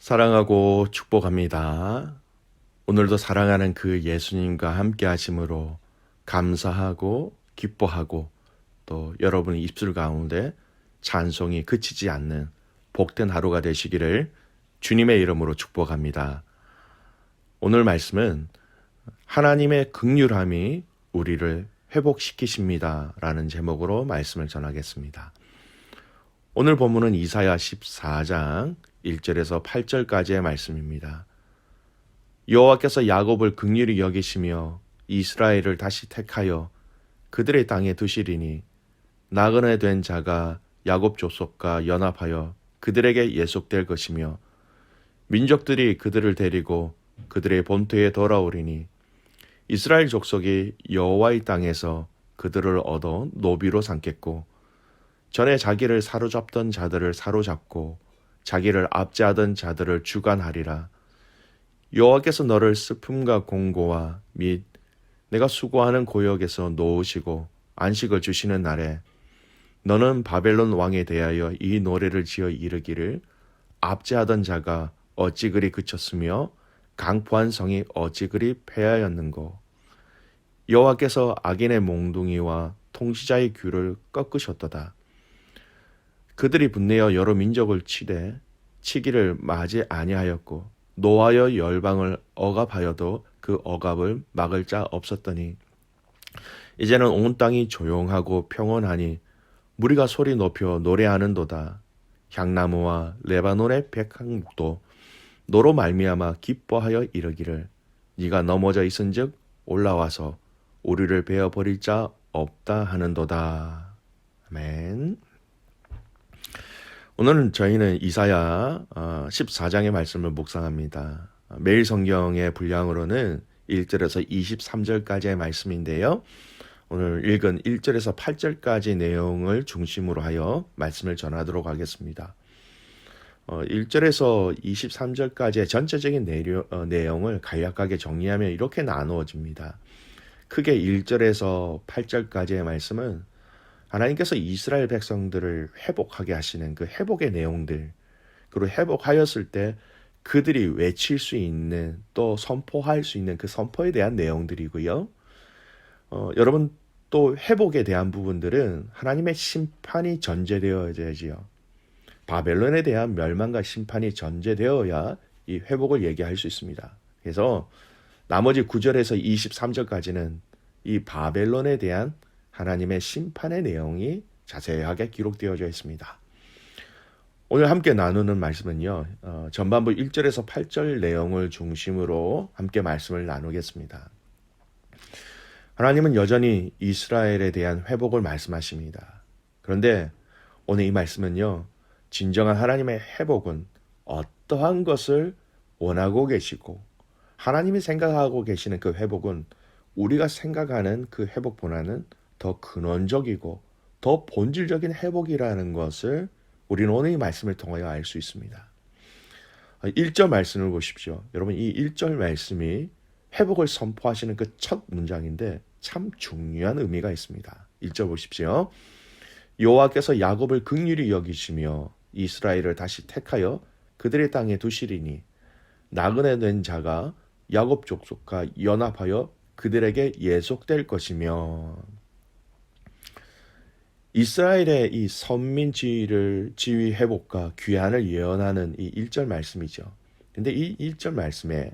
사랑하고 축복합니다. 오늘도 사랑하는 그 예수님과 함께 하심으로 감사하고 기뻐하고 또 여러분의 입술 가운데 찬송이 그치지 않는 복된 하루가 되시기를 주님의 이름으로 축복합니다. 오늘 말씀은 하나님의 긍휼함이 우리를 회복시키십니다 라는 제목으로 말씀을 전하겠습니다. 오늘 본문은 이사야 14장 1절에서 8절까지의 말씀입니다. 여호와께서 야곱을 긍휼히 여기시며 이스라엘을 다시 택하여 그들의 땅에 두시리니 나그네 된 자가 야곱 족속과 연합하여 그들에게 예속될 것이며 민족들이 그들을 데리고 그들의 본토에 돌아오리니 이스라엘 족속이 여호와의 땅에서 그들을 얻어 노비로 삼겠고 전에 자기를 사로잡던 자들을 사로잡고 자기를 압제하던 자들을 주관하리라. 여호와께서 너를 슬픔과 공고와 및 내가 수고하는 고역에서 놓으시고 안식을 주시는 날에 너는 바벨론 왕에 대하여 이 노래를 지어 이르기를 압제하던 자가 어찌 그리 그쳤으며 강포한 성이 어찌 그리 패하였는고. 여호와께서 악인의 몽둥이와 통치자의 귀를 꺾으셨도다. 그들이 분내어 여러 민족을 치되 치기를 마지 아니하였고 노하여 열방을 억압하여도 그 억압을 막을 자 없었더니 이제는 온 땅이 조용하고 평온하니 무리가 소리 높여 노래하는도다. 향나무와 레바논의 백향목도 너로 말미암아 기뻐하여 이르기를 네가 넘어져 있은즉 올라와서 우리를 베어 버릴 자 없다 하는도다. 아멘. 오늘은 저희는 이사야 14장의 말씀을 묵상합니다. 매일 성경의 분량으로는 1절에서 23절까지의 말씀인데요. 오늘 읽은 1절에서 8절까지 내용을 중심으로 하여 말씀을 전하도록 하겠습니다. 1절에서 23절까지의 전체적인 내용을 간략하게 정리하면 이렇게 나누어집니다. 크게 1절에서 8절까지의 말씀은 하나님께서 이스라엘 백성들을 회복하게 하시는 그 회복의 내용들, 그리고 회복하였을 때 그들이 외칠 수 있는 또 선포할 수 있는 그 선포에 대한 내용들이고요. 여러분 또 회복에 대한 부분들은 하나님의 심판이 전제되어야지요. 바벨론에 대한 멸망과 심판이 전제되어야 이 회복을 얘기할 수 있습니다. 그래서 나머지 9절에서 23절까지는 이 바벨론에 대한 하나님의 심판의 내용이 자세하게 기록되어져 있습니다. 오늘 함께 나누는 말씀은요. 전반부 1절에서 8절 내용을 중심으로 함께 말씀을 나누겠습니다. 하나님은 여전히 이스라엘에 대한 회복을 말씀하십니다. 그런데 오늘 이 말씀은요. 진정한 하나님의 회복은 어떠한 것을 원하고 계시고 하나님이 생각하고 계시는 그 회복은 우리가 생각하는 그 회복보다는 더 근원적이고 더 본질적인 회복이라는 것을 우리는 오늘 이 말씀을 통하여 알 수 있습니다. 1절 말씀을 보십시오. 여러분 이 1절 말씀이 회복을 선포하시는 그 첫 문장인데 참 중요한 의미가 있습니다. 1절 보십시오. 여호와께서 야곱을 긍휼히 여기시며 이스라엘을 다시 택하여 그들의 땅에 두시리니 나그네 된 자가 야곱 족속과 연합하여 그들에게 예속될 것이며. 이스라엘의 이 선민 지위 회복과 귀환을 예언하는 이 1절 말씀이죠. 근데 이 1절 말씀에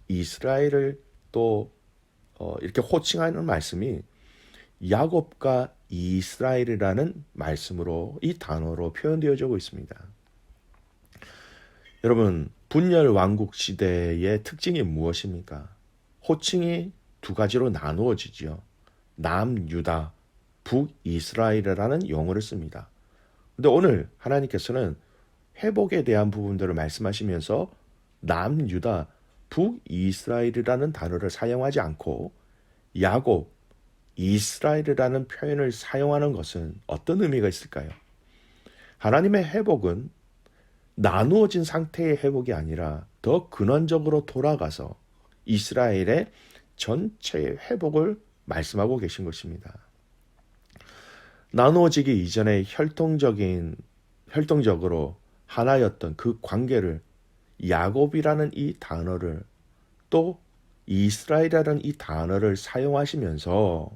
이스라엘을 또 이렇게 호칭하는 말씀이 야곱과 이스라엘이라는 말씀으로 이 단어로 표현되어지고 있습니다. 여러분 분열 왕국 시대의 특징이 무엇입니까? 호칭이 두 가지로 나누어지죠. 남유다, 북이스라엘이라는 용어를 씁니다. 근데 오늘 하나님께서는 회복에 대한 부분들을 말씀하시면서 남유다, 북이스라엘이라는 단어를 사용하지 않고 야곱, 이스라엘이라는 표현을 사용하는 것은 어떤 의미가 있을까요? 하나님의 회복은 나누어진 상태의 회복이 아니라 더 근원적으로 돌아가서 이스라엘의 전체의 회복을 말씀하고 계신 것입니다. 나누어지기 이전에 혈통적으로 하나였던 그 관계를 야곱이라는 이 단어를 또 이스라엘이라는 이 단어를 사용하시면서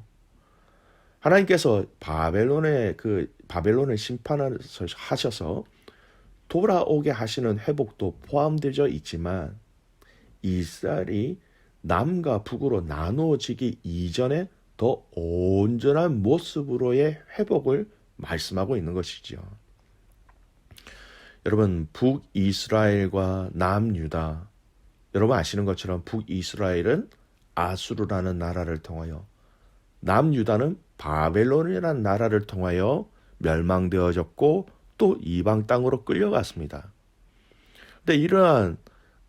하나님께서 바벨론을 심판하셔서 돌아오게 하시는 회복도 포함되어 있지만 이스라엘이 남과 북으로 나누어지기 이전에 더 온전한 모습으로의 회복을 말씀하고 있는 것이지요. 여러분, 북이스라엘과 남유다, 여러분 아시는 것처럼 북이스라엘은 아수르라는 나라를 통하여, 남유다는 바벨론이라는 나라를 통하여 멸망되어졌고 또 이방 땅으로 끌려갔습니다. 근데 이러한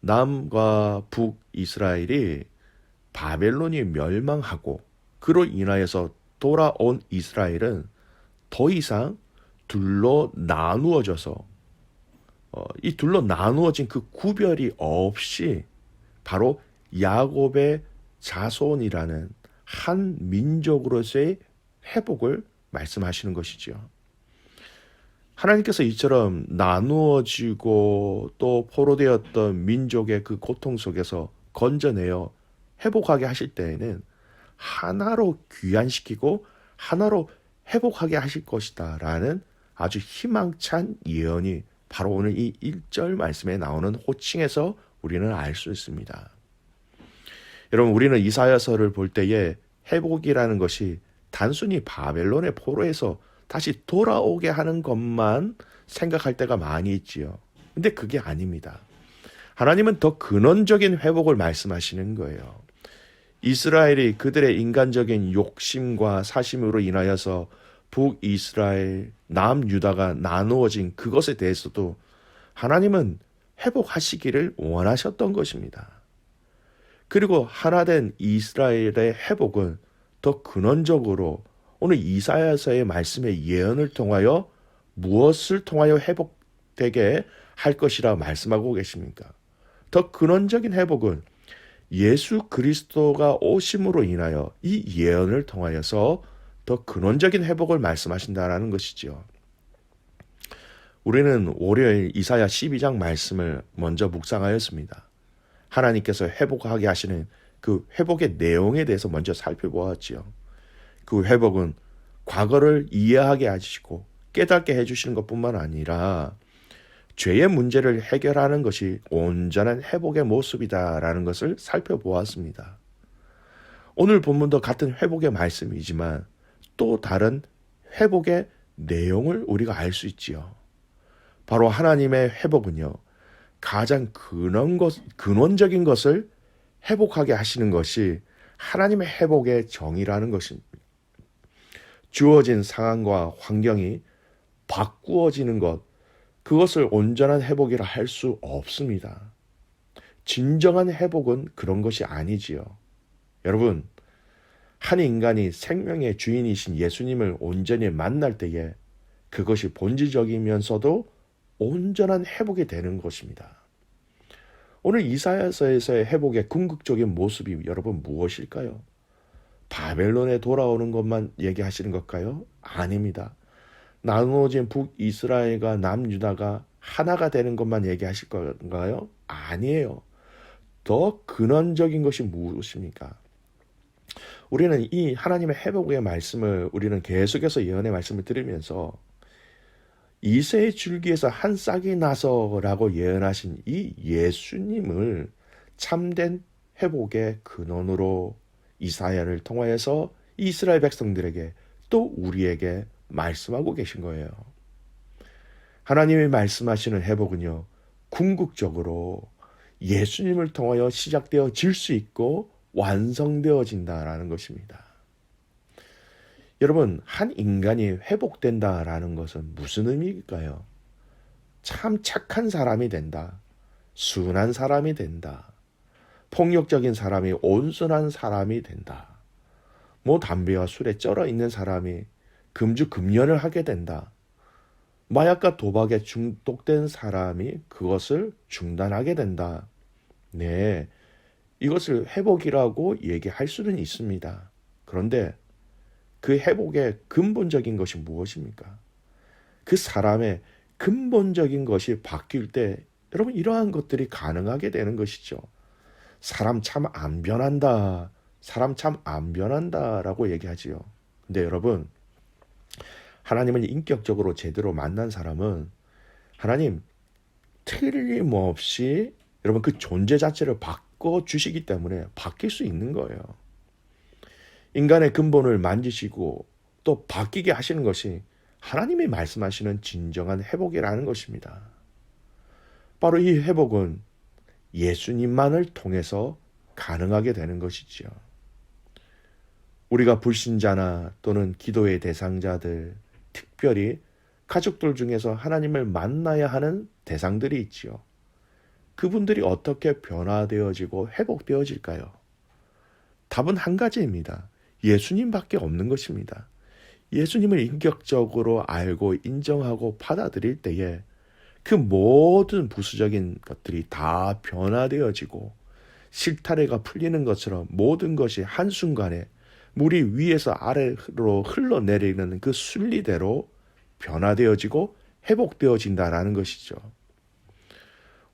남과 북이스라엘이 바벨론이 멸망하고 그로 인하여서 돌아온 이스라엘은 더 이상 둘로 나누어져서 이 둘로 나누어진 그 구별이 없이 바로 야곱의 자손이라는 한 민족으로서의 회복을 말씀하시는 것이죠. 하나님께서 이처럼 나누어지고 또 포로되었던 민족의 그 고통 속에서 건져내어 회복하게 하실 때에는 하나로 귀환시키고 하나로 회복하게 하실 것이다 라는 아주 희망찬 예언이 바로 오늘 이 1절 말씀에 나오는 호칭에서 우리는 알 수 있습니다. 여러분, 우리는 이사야서를 볼 때에 회복이라는 것이 단순히 바벨론의 포로에서 다시 돌아오게 하는 것만 생각할 때가 많이 있지요. 근데 그게 아닙니다. 하나님은 더 근원적인 회복을 말씀하시는 거예요. 이스라엘이 그들의 인간적인 욕심과 사심으로 인하여서 북이스라엘, 남유다가 나누어진 그것에 대해서도 하나님은 회복하시기를 원하셨던 것입니다. 그리고 하나된 이스라엘의 회복은 더 근원적으로 오늘 이사야서의 말씀의 예언을 통하여 무엇을 통하여 회복되게 할 것이라 말씀하고 계십니까? 더 근원적인 회복은 예수 그리스도가 오심으로 인하여 이 예언을 통하여서 더 근원적인 회복을 말씀하신다라는 것이지요. 우리는 월요일 이사야 12장 말씀을 먼저 묵상하였습니다. 하나님께서 회복하게 하시는 그 회복의 내용에 대해서 먼저 살펴보았지요. 그 회복은 과거를 이해하게 하시고 깨닫게 해주시는 것뿐만 아니라 죄의 문제를 해결하는 것이 온전한 회복의 모습이다라는 것을 살펴보았습니다. 오늘 본문도 같은 회복의 말씀이지만 또 다른 회복의 내용을 우리가 알 수 있지요. 바로 하나님의 회복은요, 가장 근원적인 것을 회복하게 하시는 것이 하나님의 회복의 정의라는 것입니다. 주어진 상황과 환경이 바꾸어지는 것, 그것을 온전한 회복이라 할 수 없습니다. 진정한 회복은 그런 것이 아니지요. 여러분, 한 인간이 생명의 주인이신 예수님을 온전히 만날 때에 그것이 본질적이면서도 온전한 회복이 되는 것입니다. 오늘 이사야서에서의 회복의 궁극적인 모습이 여러분 무엇일까요? 바벨론에 돌아오는 것만 얘기하시는 걸까요? 아닙니다. 나누어진 북이스라엘과 남유다가 하나가 되는 것만 얘기하실 건가요? 아니에요. 더 근원적인 것이 무엇입니까? 우리는 이 하나님의 회복의 말씀을 우리는 계속해서 예언의 말씀을 들으면서 이새의 줄기에서 한 싹이 나서라고 예언하신 이 예수님을 참된 회복의 근원으로 이사야를 통하여서 이스라엘 백성들에게 또 우리에게 말씀하고 계신 거예요. 하나님이 말씀하시는 회복은요, 궁극적으로 예수님을 통하여 시작되어질 수 있고 완성되어진다라는 것입니다. 여러분, 한 인간이 회복된다라는 것은 무슨 의미일까요? 참 착한 사람이 된다. 순한 사람이 된다. 폭력적인 사람이 온순한 사람이 된다. 담배와 술에 쩔어 있는 사람이 금주금연을 하게 된다. 마약과 도박에 중독된 사람이 그것을 중단하게 된다. 네, 이것을 회복이라고 얘기할 수는 있습니다. 그런데 그 회복의 근본적인 것이 무엇입니까? 그 사람의 근본적인 것이 바뀔 때 여러분, 이러한 것들이 가능하게 되는 것이죠. 사람 참 안 변한다. 사람 참 안 변한다라고 얘기하지요. 근데 여러분, 하나님을 인격적으로 제대로 만난 사람은 하나님 틀림없이 여러분 그 존재 자체를 바꿔 주시기 때문에 바뀔 수 있는 거예요. 인간의 근본을 만지시고 또 바뀌게 하시는 것이 하나님이 말씀하시는 진정한 회복이라는 것입니다. 바로 이 회복은 예수님만을 통해서 가능하게 되는 것이지요. 우리가 불신자나 또는 기도의 대상자들, 특별히 가족들 중에서 하나님을 만나야 하는 대상들이 있지요. 그분들이 어떻게 변화되어지고 회복되어질까요? 답은 한 가지입니다. 예수님밖에 없는 것입니다. 예수님을 인격적으로 알고 인정하고 받아들일 때에 그 모든 부수적인 것들이 다 변화되어지고 실타래가 풀리는 것처럼 모든 것이 한순간에 물이 위에서 아래로 흘러내리는 그 순리대로 변화되어지고 회복되어진다라는 것이죠.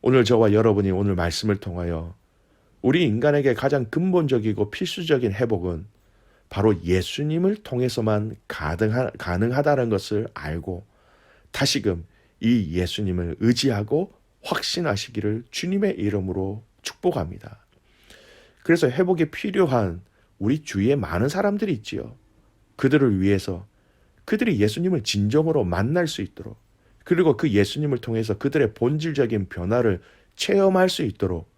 오늘 저와 여러분이 오늘 말씀을 통하여 우리 인간에게 가장 근본적이고 필수적인 회복은 바로 예수님을 통해서만 가능하다는 것을 알고 다시금 이 예수님을 의지하고 확신하시기를 주님의 이름으로 축복합니다. 그래서 회복이 필요한 우리 주위에 많은 사람들이 있지요. 그들을 위해서 그들이 예수님을 진정으로 만날 수 있도록, 그리고 그 예수님을 통해서 그들의 본질적인 변화를 체험할 수 있도록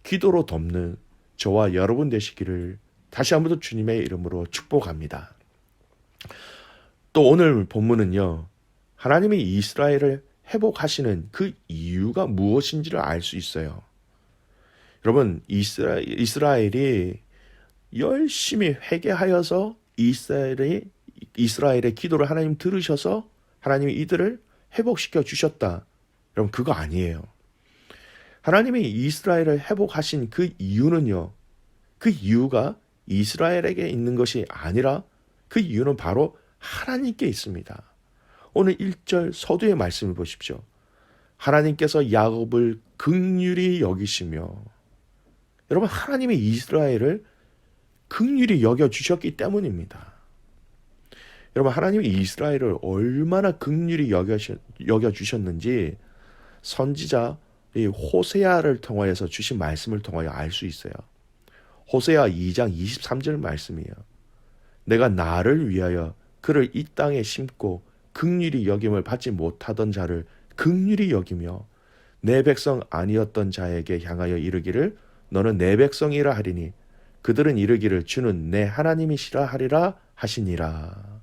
기도로 돕는 저와 여러분 되시기를 다시 한 번 더 주님의 이름으로 축복합니다. 또 오늘 본문은요, 하나님이 이스라엘을 회복하시는 그 이유가 무엇인지를 알 수 있어요. 여러분, 이스라엘이 열심히 회개하여서 이스라엘의 기도를 하나님 들으셔서 하나님이 이들을 회복시켜 주셨다. 여러분, 그거 아니에요. 하나님이 이스라엘을 회복하신 그 이유는요, 그 이유가 이스라엘에게 있는 것이 아니라 그 이유는 바로 하나님께 있습니다. 오늘 1절 서두의 말씀을 보십시오. 하나님께서 야곱을 긍휼히 여기시며, 여러분, 하나님이 이스라엘을 긍휼히 여겨주셨기 때문입니다. 여러분, 하나님이 이스라엘을 얼마나 긍휼히 여겨주셨는지 선지자 이 호세아를 통하여서 주신 말씀을 통하여 알 수 있어요. 호세아 2장 23절 말씀이에요. 내가 나를 위하여 그를 이 땅에 심고 긍휼히 여김을 받지 못하던 자를 긍휼히 여기며 내 백성 아니었던 자에게 향하여 이르기를 너는 내 백성이라 하리니 그들은 이르기를 주는 내 하나님이시라 하리라 하시니라.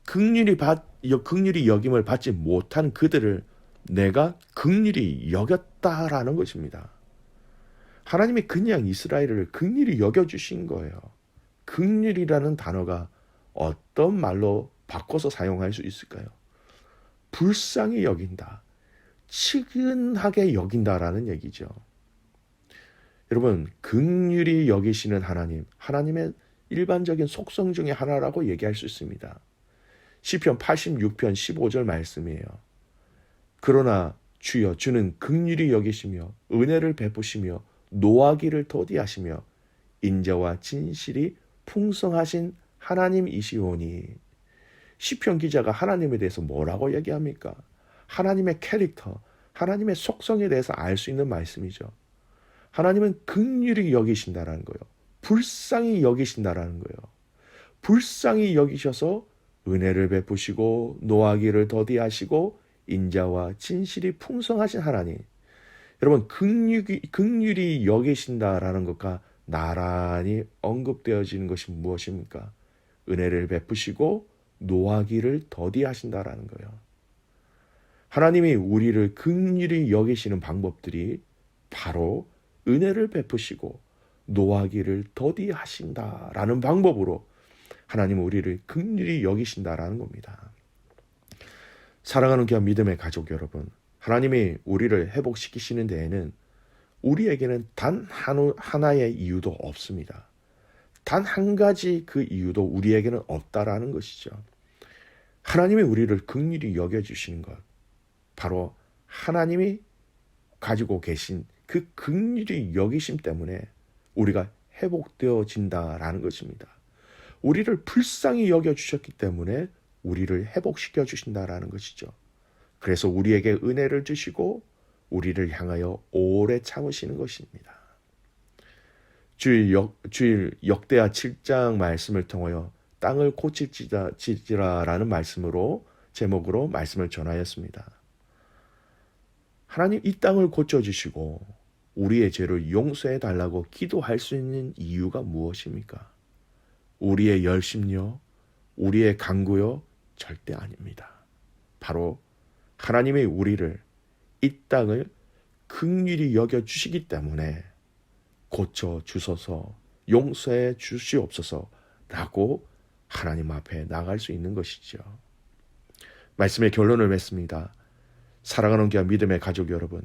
긍휼히 여김을 받지 못한 그들을 내가 긍휼히 여겼다라는 것입니다. 하나님이 그냥 이스라엘을 긍휼히 여겨주신 거예요. 긍휼이라는 단어가 어떤 말로 바꿔서 사용할 수 있을까요? 불쌍히 여긴다, 측은하게 여긴다라는 얘기죠. 여러분, 긍휼히 여기시는 하나님, 하나님의 일반적인 속성 중에 하나라고 얘기할 수 있습니다. 시편 86편 15절 말씀이에요. 그러나 주여 주는 긍휼히 여기시며 은혜를 베푸시며 노하기를 더디하시며 인자와 진실이 풍성하신 하나님이시오니. 시편 기자가 하나님에 대해서 뭐라고 얘기합니까? 하나님의 캐릭터, 하나님의 속성에 대해서 알 수 있는 말씀이죠. 하나님은 긍휼히 여기신다라는 거예요. 불쌍히 여기신다라는 거예요. 불쌍히 여기셔서 은혜를 베푸시고 노하기를 더디하시고 인자와 진실이 풍성하신 하나님. 여러분, 긍휼히 여기신다라는 것과 나란히 언급되어지는 것이 무엇입니까? 은혜를 베푸시고 노하기를 더디하신다라는 거예요. 하나님이 우리를 긍휼히 여기시는 방법들이 바로 은혜를 베푸시고 노하기를 더디하신다라는 방법으로 하나님은 우리를 긍휼히 여기신다라는 겁니다. 사랑하는 귀한 믿음의 가족 여러분, 하나님이 우리를 회복시키시는 데에는 우리에게는 단 하나의 이유도 없습니다. 단 한 가지 그 이유도 우리에게는 없다라는 것이죠. 하나님이 우리를 긍휼히 여겨주시는 것, 바로 하나님이 가지고 계신 그 긍휼히 여기심 때문에 우리가 회복되어진다라는 것입니다. 우리를 불쌍히 여겨주셨기 때문에 우리를 회복시켜 주신다라는 것이죠. 그래서 우리에게 은혜를 주시고 우리를 향하여 오래 참으시는 것입니다. 주일 역대하 7장 말씀을 통하여 땅을 고칠지라라는 말씀으로 제목으로 말씀을 전하였습니다. 하나님 이 땅을 고쳐주시고 우리의 죄를 용서해 달라고 기도할 수 있는 이유가 무엇입니까? 우리의 열심요, 우리의 간구요, 절대 아닙니다. 바로 하나님의 우리를 이 땅을 긍휼히 여겨주시기 때문에 고쳐주소서, 용서해 주시옵소서라고 하나님 앞에 나갈 수 있는 것이죠. 말씀의 결론을 맺습니다. 사랑하는 귀한 믿음의 가족 여러분,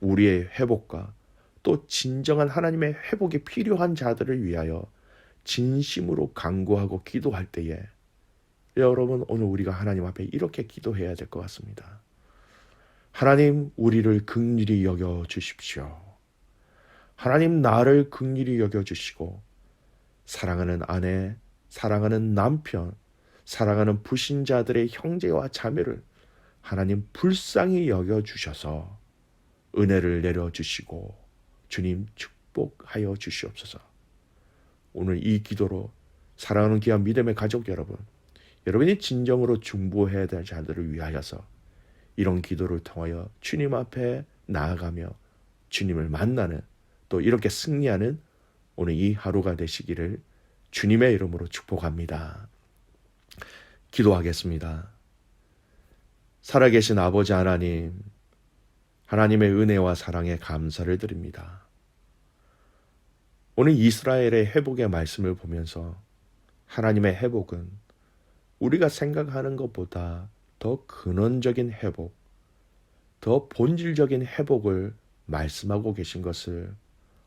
우리의 회복과 또 진정한 하나님의 회복이 필요한 자들을 위하여 진심으로 간구하고 기도할 때에 여러분, 오늘 우리가 하나님 앞에 이렇게 기도해야 될 것 같습니다. 하나님, 우리를 긍휼히 여겨 주십시오. 하나님, 나를 긍휼히 여겨 주시고 사랑하는 아내, 사랑하는 남편, 사랑하는 불신자들의 형제와 자매를 하나님 불쌍히 여겨 주셔서 은혜를 내려 주시고 주님 축복하여 주시옵소서. 오늘 이 기도로 사랑하는 귀한 믿음의 가족 여러분, 여러분이 진정으로 중보해야 될 자들을 위하여서 이런 기도를 통하여 주님 앞에 나아가며 주님을 만나는, 또 이렇게 승리하는 오늘 이 하루가 되시기를 주님의 이름으로 축복합니다. 기도하겠습니다. 살아계신 아버지 하나님, 하나님의 은혜와 사랑에 감사를 드립니다. 오늘 이스라엘의 회복의 말씀을 보면서 하나님의 회복은 우리가 생각하는 것보다 더 근원적인 회복, 더 본질적인 회복을 말씀하고 계신 것을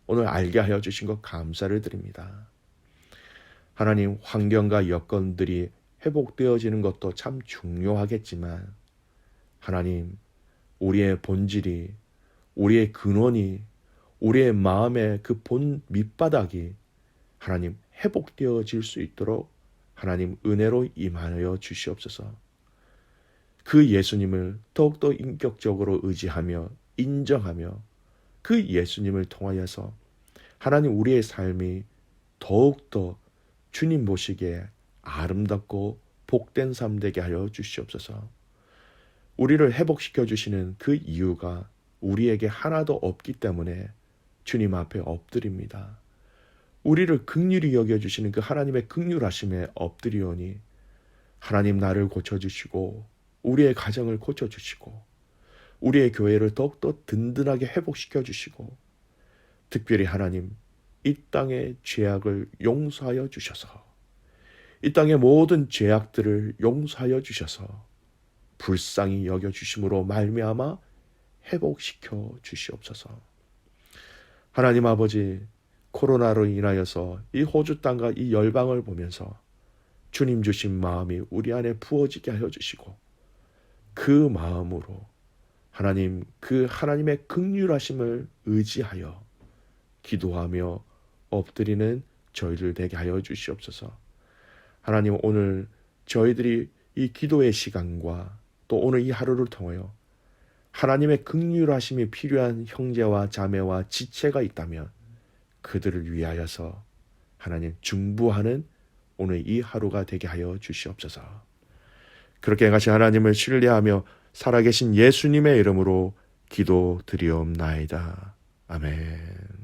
오늘 알게 하여 주신 것 감사를 드립니다. 하나님, 환경과 여건들이 회복되어지는 것도 참 중요하겠지만 하나님, 우리의 본질이, 우리의 근원이, 우리의 마음의 그 본 밑바닥이 하나님 회복되어질 수 있도록 하나님 은혜로 임하여 주시옵소서. 그 예수님을 더욱더 인격적으로 의지하며 인정하며 그 예수님을 통하여서 하나님 우리의 삶이 더욱더 주님 보시기에 아름답고 복된 삶 되게 하여 주시옵소서. 우리를 회복시켜 주시는 그 이유가 우리에게 하나도 없기 때문에 주님 앞에 엎드립니다. 우리를 긍휼히 여겨주시는 그 하나님의 긍휼하심에 엎드리오니 하나님 나를 고쳐주시고 우리의 가정을 고쳐주시고 우리의 교회를 더욱더 든든하게 회복시켜 주시고 특별히 하나님 이 땅의 죄악을 용서하여 주셔서 이 땅의 모든 죄악들을 용서하여 주셔서 불쌍히 여겨주심으로 말미암아 회복시켜 주시옵소서. 하나님 아버지, 코로나로 인하여서 이 호주 땅과 이 열방을 보면서 주님 주신 마음이 우리 안에 부어지게 하여 주시고 그 마음으로 하나님, 그 하나님의 긍휼하심을 의지하여 기도하며 엎드리는 저희들 되게 하여 주시옵소서. 하나님, 오늘 저희들이 이 기도의 시간과 또 오늘 이 하루를 통하여 하나님의 긍휼하심이 필요한 형제와 자매와 지체가 있다면 그들을 위하여서 하나님 중보하는 오늘 이 하루가 되게 하여 주시옵소서. 그렇게 같이 하나님을 신뢰하며 살아계신 예수님의 이름으로 기도드리옵나이다. 아멘.